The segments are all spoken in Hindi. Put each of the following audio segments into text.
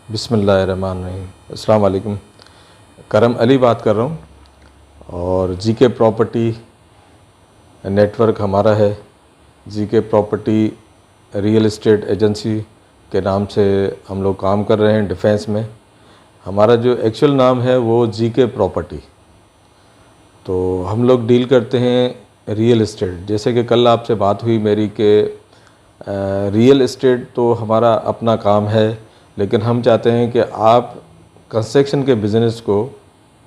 बिस्मिल्लाहिर्रहमानिर्रहीम। अस्सलाम वालेकुम। करम अली बात कर रहा हूँ और जीके प्रॉपर्टी नेटवर्क हमारा है। GK property real estate agency के नाम से हम लोग काम कर रहे हैं डिफेंस में। हमारा जो एक्चुअल नाम है वो जीके प्रॉपर्टी। तो हम लोग डील करते हैं रियल एस्टेट। जैसे कि कल आपसे बात हुई मेरी कि रियल एस्टेट तो हमारा अपना काम है, लेकिन हम चाहते हैं कि आप कंस्ट्रक्शन के बिज़नेस को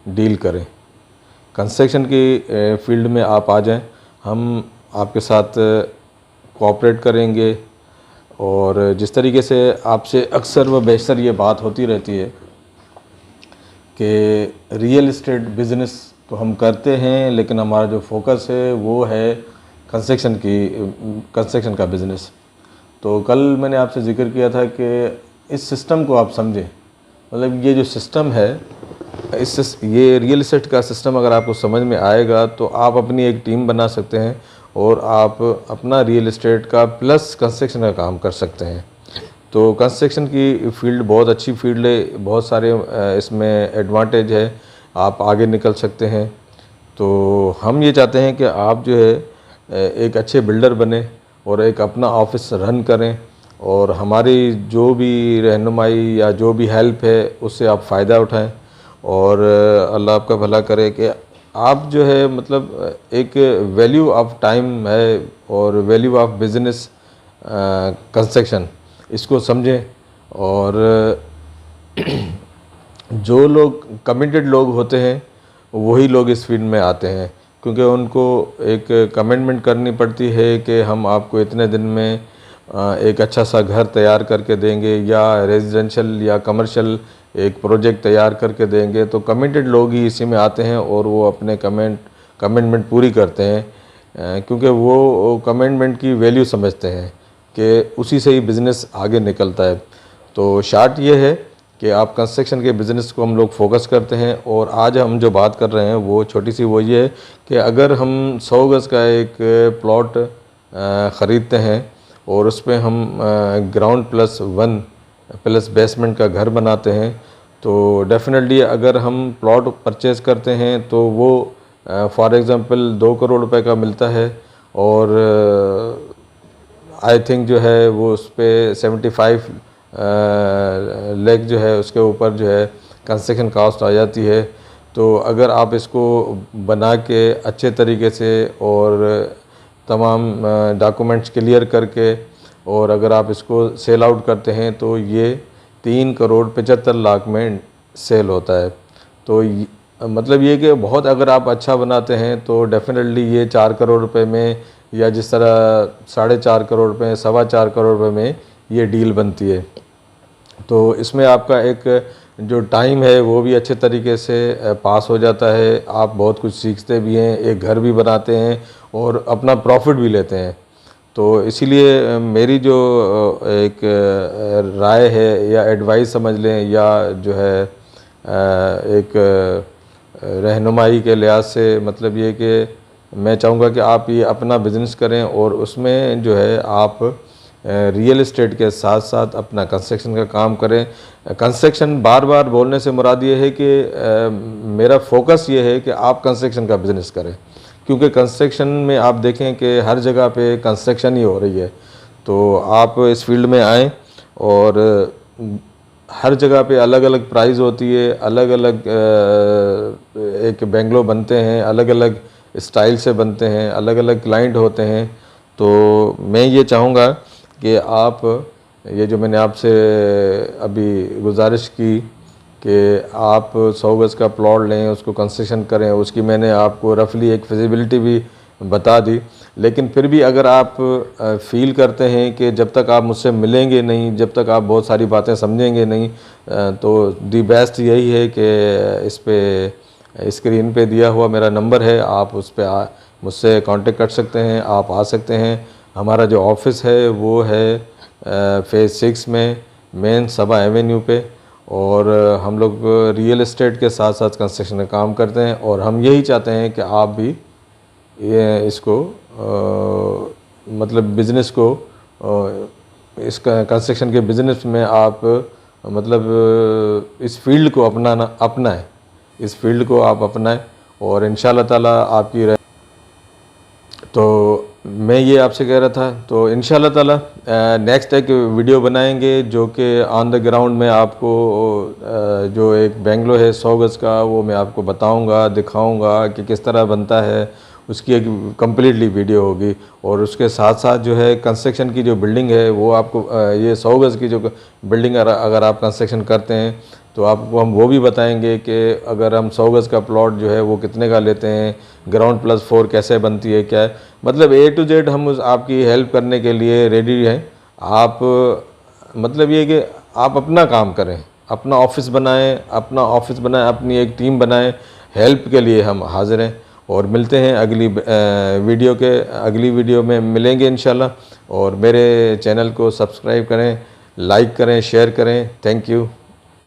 डील करें, कंस्ट्रक्शन की फील्ड में आप आ जाएं। हम आपके साथ कोऑपरेट करेंगे और जिस तरीके से आपसे अक्सर व बेशतर ये बात होती रहती है कि रियल एस्टेट बिज़नेस तो हम करते हैं, लेकिन हमारा जो फोकस है वो है कंस्ट्रक्शन का बिज़नेस। तो कल मैंने आपसे ज़िक्र किया था कि इस सिस्टम को आप समझें। मतलब ये जो सिस्टम है, ये रियल एस्टेट का सिस्टम अगर आपको समझ में आएगा तो आप अपनी एक टीम बना सकते हैं और आप अपना रियल एस्टेट का प्लस कंस्ट्रक्शन का काम कर सकते हैं। तो कंस्ट्रक्शन की फ़ील्ड बहुत अच्छी फ़ील्ड है, बहुत सारे इसमें एडवांटेज है, आप आगे निकल सकते हैं। तो हम ये चाहते हैं कि आप जो है एक अच्छे बिल्डर बने और एक अपना ऑफिस रन करें और हमारी जो भी रहनुमाई या जो भी हेल्प है उससे आप फ़ायदा उठाएं और अल्लाह आपका भला करे कि आप जो है मतलब एक वैल्यू ऑफ टाइम है और वैल्यू ऑफ बिज़नेस कंस्ट्रक्शन, इसको समझें। और जो लोग कमिटेड लोग होते हैं वही लोग इस फील्ड में आते हैं, क्योंकि उनको एक कमिटमेंट करनी पड़ती है कि हम आपको इतने दिन में एक अच्छा सा घर तैयार करके देंगे या रेजिडेंशियल या कमर्शियल एक प्रोजेक्ट तैयार करके देंगे। तो कमिटेड लोग ही इसी में आते हैं और वो अपने कमिटमेंट पूरी करते हैं, क्योंकि वो कमिटमेंट की वैल्यू समझते हैं कि उसी से ही बिज़नेस आगे निकलता है। तो शार्ट ये है कि आप कंस्ट्रक्शन के बिज़नेस को हम लोग फोकस करते हैं। और आज हम जो बात कर रहे हैं वो छोटी सी वो ये है कि अगर हम 100 गज़ का एक प्लॉट ख़रीदते हैं और उस पर हम ग्राउंड +1 प्लस बेसमेंट का घर बनाते हैं, तो डेफिनेटली अगर हम प्लॉट परचेज़ करते हैं तो वो फॉर एग्ज़ाम्पल 2 करोड़ रुपए का मिलता है और आई थिंक जो है वो उस पर 75 लाख जो है उसके ऊपर जो है कंस्ट्रक्शन कॉस्ट आ जाती है। तो अगर आप इसको बना के अच्छे तरीके से और तमाम डॉक्यूमेंट्स क्लियर करके और अगर आप इसको सेल आउट करते हैं तो ये 3 करोड़ 75 लाख में सेल होता है। तो मतलब ये कि बहुत अगर आप अच्छा बनाते हैं तो डेफिनेटली ये 4 करोड़ रुपए में या जिस तरह 4.5 करोड़ रुपए 4.25 करोड़ रुपए में ये डील बनती है। तो इसमें आपका एक जो टाइम है वो भी अच्छे तरीके से पास हो जाता है, आप बहुत कुछ सीखते भी हैं, एक घर भी बनाते हैं और अपना प्रॉफिट भी लेते हैं। तो इसीलिए मेरी जो एक राय है या एडवाइस समझ लें या जो है एक रहनुमाई के लिहाज से, मतलब ये कि मैं चाहूँगा कि आप ये अपना बिज़नेस करें और उसमें जो है आप रियल एस्टेट के साथ साथ अपना कंस्ट्रक्शन का काम करें। कंस्ट्रक्शन बार बार बोलने से मुराद ये है कि मेरा फोकस ये है कि आप कंस्ट्रक्शन का बिज़नेस करें, क्योंकि कंस्ट्रक्शन में आप देखें कि हर जगह पे कंस्ट्रक्शन ही हो रही है। तो आप इस फील्ड में आएँ और हर जगह पे अलग अलग प्राइस होती है, अलग अलग एक बेंगलो बनते हैं, अलग अलग स्टाइल से बनते हैं, अलग अलग क्लाइंट होते हैं। तो मैं ये चाहूँगा कि आप ये जो मैंने आपसे अभी गुजारिश की कि आप 100 गज़ का प्लॉट लें, उसको कंस्ट्रक्शन करें, उसकी मैंने आपको रफली एक फिजिबिलिटी भी बता दी। लेकिन फिर भी अगर आप फील करते हैं कि जब तक आप मुझसे मिलेंगे नहीं, जब तक आप बहुत सारी बातें समझेंगे नहीं, तो दी बेस्ट यही है कि इस पे स्क्रीन पे दिया हुआ मेरा नंबर है, आप उस पर मुझसे कांटेक्ट कर सकते हैं, आप आ सकते हैं। हमारा जो ऑफिस है वो है फेज़ 6 में मेन सबा एवेन्यू पे, और हम लोग रियल एस्टेट के साथ साथ कंस्ट्रक्शन का काम करते हैं। और हम यही चाहते हैं कि आप भी ये इसको मतलब बिज़नेस को इसका कंस्ट्रक्शन के बिज़नेस में आप मतलब इस फील्ड को अपनाएं, इस फील्ड को आप अपनाएं और इंशाल्लाह ताला आपकी तो मैं ये आपसे कह रहा था। तो इंशाल्लाह ताला नेक्स्ट एक वीडियो बनाएंगे जो कि ऑन द ग्राउंड में आपको जो एक बेंगलो है 100 गज़ का, वो मैं आपको बताऊंगा, दिखाऊंगा कि किस तरह बनता है, उसकी एक कम्प्लीटली वीडियो होगी। और उसके साथ साथ जो है कंस्ट्रक्शन की जो बिल्डिंग है वो आपको ये 100 गज़ की जो बिल्डिंग अगर आप कंस्ट्रक्शन करते हैं तो आपको हम वो भी बताएंगे कि अगर हम 100 गज़ का प्लॉट जो है वो कितने का लेते हैं, ग्राउंड प्लस 4 कैसे बनती है, क्या है, मतलब A to Z हम आपकी हेल्प करने के लिए रेडी हैं। आप मतलब ये कि आप अपना काम करें, अपना ऑफिस बनाएं, अपनी एक टीम बनाएं, हेल्प के लिए हम हाजिर हैं। और मिलते हैं अगली वीडियो में मिलेंगे इंशाल्लाह। और मेरे चैनल को सब्सक्राइब करें, लाइक करें, शेयर करें। Thank you.